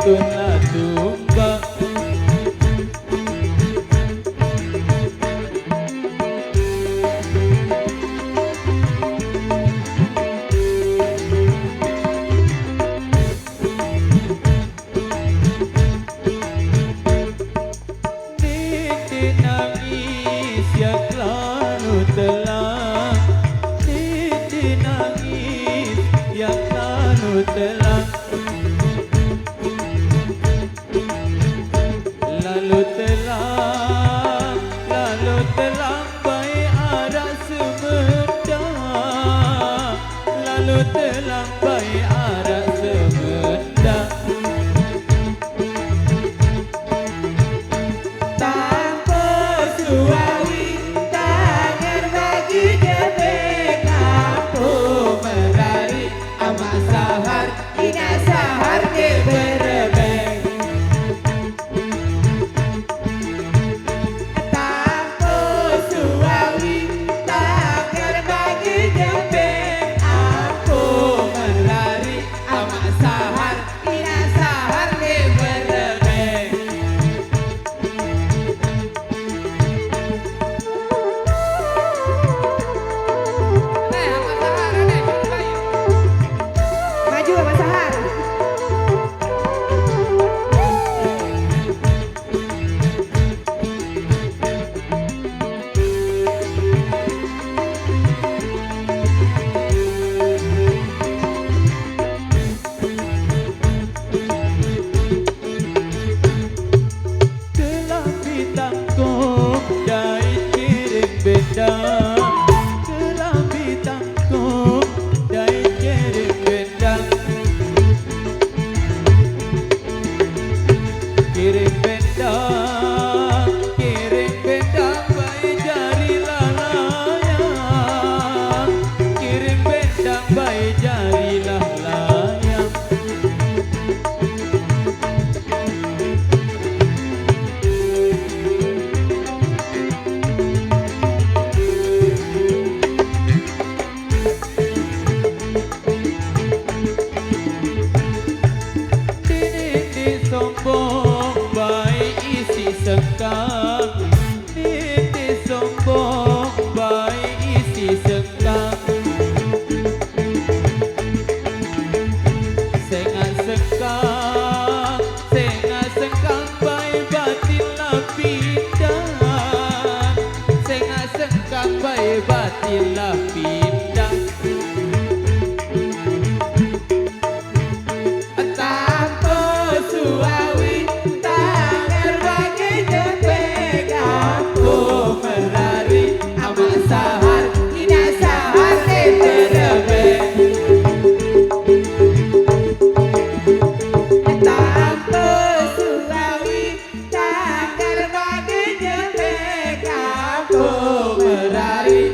kunlah tumbak. Dede nangis ya klanu telah, dede nangis ya klanu telah. Lalu telah baik arah Sumedang, lalu telah baik arah Sumedang. Tanpa suawi tangan bagi jebek aku menari amak sahar ina sahar ke berebek. Tanpa suawi tangan bagi jebek aku menari amak sahar ina sahar ke berebek. Maju Mas Sahar. Telah ditangkap dari kiring bendang, telah ditangkap dari kiring bendang. Kiring bendang baik jarilah layang, kiring bendang baik jarilah layang. Dede sombong baik isi sengkang, dede sombong baik isi sengkang. Sengat sengkang baik batinlah pindang, sengat sengkang baik batinlah pindang. Tanpa suawi tangan bagi jebek aku menari amak sahar ina sahar ke berebek. Tanpa suawi tangan bagi jebek aku menari